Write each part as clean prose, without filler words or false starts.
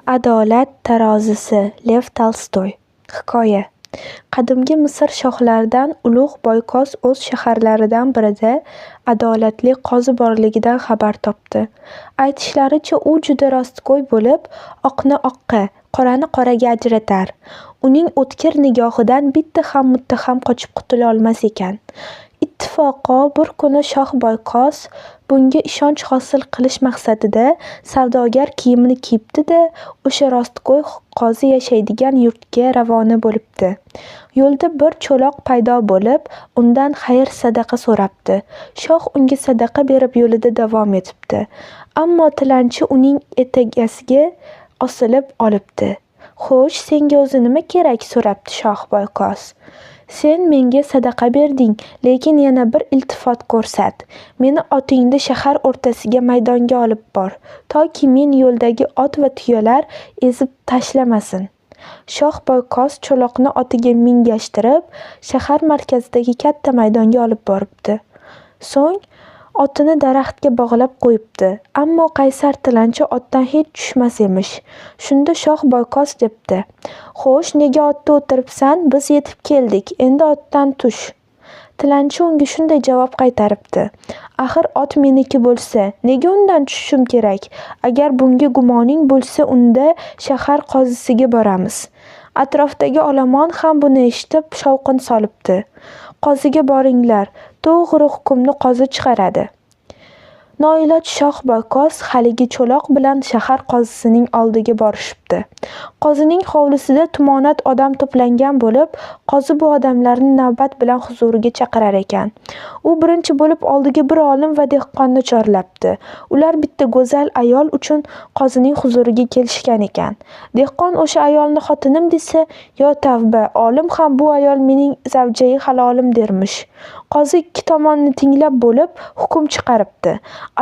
Adolat tarozisi. Lev Tolstoy. Hikoya. Qadimgi Misr shohlaridan ulug' Boykos o'z shaharlaridan birida adolatli qozi borligidan xabar topdi. Aytishlaricha, u juda rostgo'y bo'lib, oqni oqqa, qorani qoraga ajratar. Uning o'tkir nigohidan bitta ham muttaham qochib qutula olmas ekan. Ittifoqo bir kuni Shoh Boykos bunga ishonch hosil qilish maqsadida savdogar kiyimini kiyibdi-da, o'sha rostgo'y qozi yashaydigan yurtga ravona bo'libdi. Yo'lda bir cho'loq paydo bo'lib, undan xayr-sadaqa so'rabdi. Shoh unga sadaqa berib yo'lida davom etibdi. Ammo tilanchi uning etagasiga osilib olibdi. "Xo'sh, senga o'zi nima kerak?" so'rabdi Shoh Boykos. "Sen menga sadaqa berding, lekin yana bir iltifot ko'rsat. Meni otingni shahar o'rtasiga maydonga olib bor, toki men yo'ldagi ot va tuyalar ezib tashlamasin." Shoh Boykos cho'loqni otiga mingashtirib, shahar markazidagi katta maydonga olib boribdi. So'ng otini daraxtga bog'lab qo'yibdi. Ammo qaysar tilanchi otdan hech tushmas emish. Shunda Shoh Boykos debdi: "Xo'sh, nega otda o'tiribsan? Biz yetib keldik. Endi otdan tush." Tilanchi unga shunday javob qaytaribdi: "Axir ot meniki bo'lsa, nega undan tushishim kerak? Agar bunga gumoning bo'lsa, unda shahar qozisiga boramiz." Atrofdagi olomon ham buni eshitib shovqin solibdi. "Qoziga boringlar, to'g'ri hukmni qozi chiqaradi." Noiloj Shoh Boykos haligi cho'loq bilan shahar qozisining oldiga borishibdi. Qozining hovlisida tumonat odam to'plangan bo'lib, qozi bu odamlarni navbat bilan huzuriga chaqirar ekan. U birinchi bo'lib oldiga bir olim va dehqonni chorlabdi. Ular bitta go'zal ayol uchun qozining huzuriga kelishgan ekan. Dehqon o'sha ayolni xotinim desa, yo tavba, olim ham bu ayol mening zavjai halolim dermish. Qozi ikki tomonni tinglab bo'lib hukm chiqaribdi.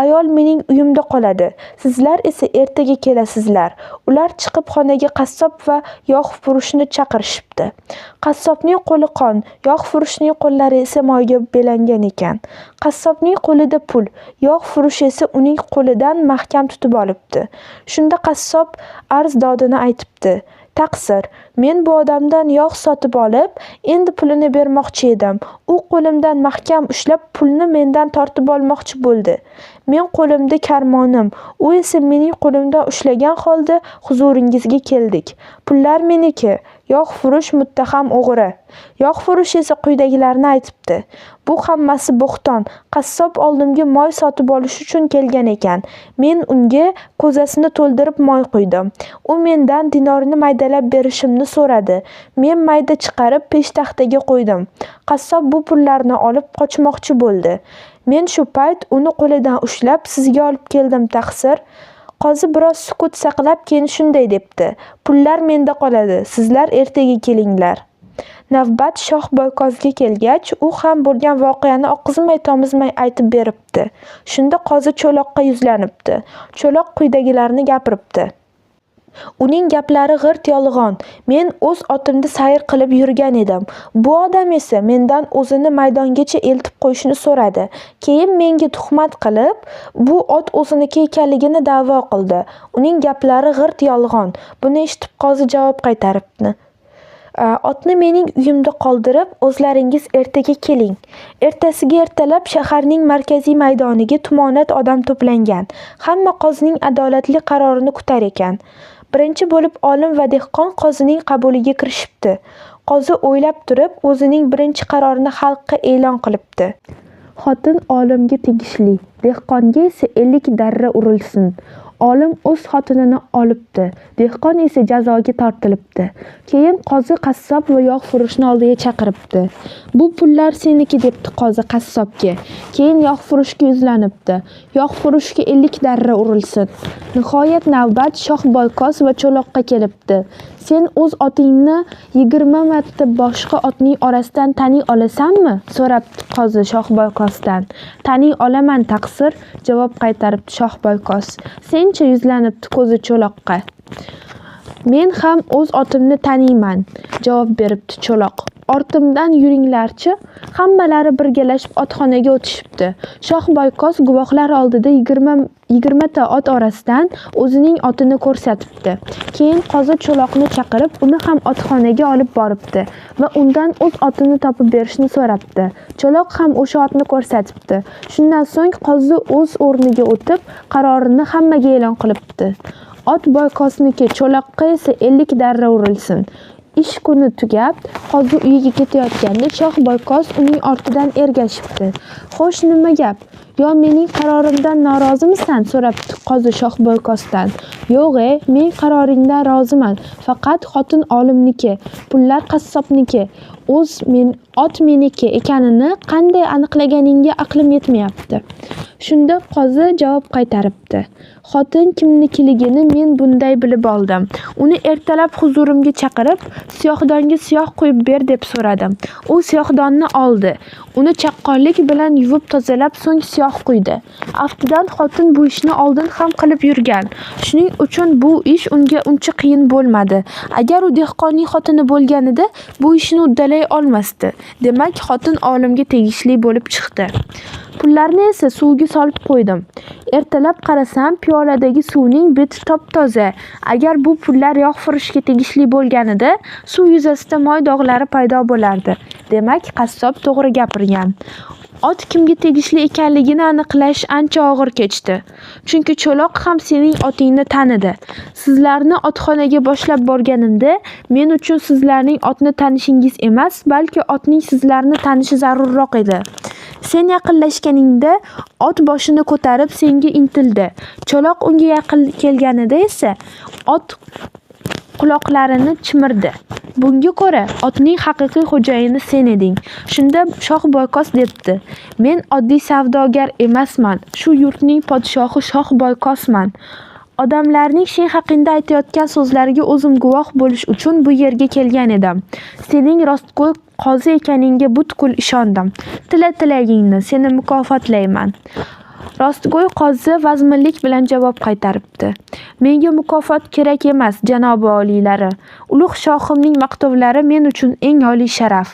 "Ayol mening uyimda qoladi, sizlar esa ertaga kelasizlar." Ular chiqib xonaga qassob va yog' furushni chaqirishibdi. Qassobning qo'li qon, yog' furushning qo'llari esa moyga belangan ekan. Qassobning qo'lida pul, yog' furush esa uning qo'lidan mahkam tutib olibdi. Shunda qassob arz-dodini aytibdi: "Taqsir, men bu odamdan yog' sotib olib, endi pulini bermoqchi edim. U qo'limdan mahkam ushlab, pulni mendan tortib olmoqchi bo'ldi. Men qo'limda karmonim, u esa mening qo'limdan ushlagan holda huzuringizga keldik. Pullar meniki, yog' furush muttaham o'g'ri." Yog' furush esa quyidagilarni aytibdi: "Bu hammasi bo'xton. Qassob oldimga moy sotib olish uchun kelgan ekan. Men unga ko'zasini to'ldirib moy quydim. U mendan dinorni maydalab berishimni so'radi. Men mayda chiqarib peshtaxtaga qo'ydim. Qassob bu pullarni olib qochmoqchi bo'ldi. Men shu payt uni qo'lidan ushlab sizga olib keldim, taqsir." Qozi biroz sukut saqlab keyin shunday debdi: "Pullar menda qoladi, sizlar ertaga kelinglar." Navbat Shoh Boykosga kelgach, u ham bo'lgan voqeani oqizmay-tomizmay aytib beribdi. Shunda qozi cho'loqqa yuzlanibdi. Cho'loq quyidagilarni gapiribdi. Uning gaplari g'irt yolg'on. Men o'z otimda sayr qilib yurgan edim. Bu odam esa mendan o'zini maydongacha eltib qo'yishni so'radi. Keyin menga tuhmat qilib, bu ot o'ziniki ekanligini da'vo qildi. Uning gaplari g'irt yolg'on. Buni eshitib qozi javob qaytaribdi: "Otni mening uyimda qoldirib, o'zlaringiz ertaga keling." Ertasiga ertalab shaharning markaziy maydoniga tumonat odam to'plangan. Hamma qozining adolatli qarorini kutar ekan. Birinchi bo'lib olim va dehqon qozining qabuliga kirishibdi. Qozi o'ylab turib, o'zining birinchi qarorini xalqqa e'lon qilibdi. Xotin olimga tegishli, dehqonga esa 50 darra urilsin. Olim o'z xotinini olibdi, dehqon esa jazoga tortilibdi. Keyin qozi qassob va yog' furushni oldiga chaqiribdi. "Bu pullar seniki", debdi qozi qassobga. Keyin yog' furushga yuzlanibdi. "Yog' furushga 50 darra urilsin." Nihoyat navbat Shoh Boykos va cho'loqqa kelibdi. "Sen o'z otingni 20 marta boshqa otning orasidan taniy olasanmi?" so'rabdi qozi Shoh Boykosdan. "Taniy olaman, taqsir", javob qaytaribdi Shoh Boykos. Sencha yuzlanibdi ko'zi cho'loqqa. "Men ham o'z otimni taniyman", javob beribdi cho'loq. ortimdan yuringlarchi. Hammalari birgalashib otxonaga o'tishibdi. Shoh boyqos guvohlar oldida 20 ta ot orasidan o'zining otini ko'rsatibdi. Keyin qozi cho'loqni chaqirib, uni ham otxonaga olib boribdi va undan o'z otini topib berishni so'rabdi. Cho'loq ham o'sha otni ko'rsatibdi. Shundan so'ng qozi o'z o'rniga o'tib, qarorini hammaga e'lon qilibdi. Ot boyqosniki, cho'loqqa esa 50 darra urilsin. Ish kuni tugab, qozi uyiga ketayotganda Shoh boyqos uning ortidan ergashibdi. "Xo'sh, nima gap? Yo mening qarorimdan norozimisan?" so'rabdi qozi Shoh boyqosdan. "Yo'q, men qaroringdan roziman. Faqat xotin olimniki, pullar qassobniki. Ot meniki ekanini qanday aniqlaganingga aqlim yetmayapti." Shunda qozi javob qaytaribdi. "Xotin kimnikiligini men bunday bilib oldim. Uni ertalab huzurimga chaqirib, siyohdonga siyoh quyib ber deb so'radim. U siyohdonni oldi. Uni chaqqonlik bilan yuvib tozalab, so'ng siyoh quydi. Aftidan xotin bu ishni oldin ham qilib yurgan. Shuning uchun bu ish unga uncha qiyin bo'lmadi. Agar u dehqonning xotini bo'lganida bu ishni uddalay olmasdi. Demak, xotin olimga tegishli bo'lib chiqdi. Pullarni esa suvga solib qo'ydim. Ertalab qarasam, piyoladagi suvning beti top-toza. Agar bu pullar yog'furishga tegishli bo'lganida, suv yuzasida moy dog'lari paydo bo'lardi. Demak, qassob to'g'ri gapirgan. Ot kimga tegishli ekanligini aniqlash ancha og'ir kechdi. Chunki cho'loq ham sening otingni tanidi. Sizlarni otxonaga boshlab borganimda, men uchun sizlarning otni tanishingiz emas, balki otning sizlarni tanishi zarurroq edi. Sen yaqinlashganingda ot boshini ko'tarib senga intildi. Cho'loq unga yaqin kelganida esa ot quloqlarini chimirdi. Bunga ko'ra, otning haqiqiy xo'jayini sen eding. Shunda Shoh boyqos debdi: "Men oddiy savdogar emasman. Shu yurtning podshohi Shoh boyqosman. Odamlarning sen haqingda aytayotgan so'zlariga o'zim guvoh bo'lish uchun bu yerga kelgan edim. Sening rostgo'y qozi ekaningga butkul ishondim. Tila tilagingni, seni mukofotlayman." Rostgo'y qozi vazminlik bilan javob qaytaribdi. "Menga mukofot kerak emas, janobi oliylari. Ulug' shohimning maqtovlari men uchun eng oliy sharaf."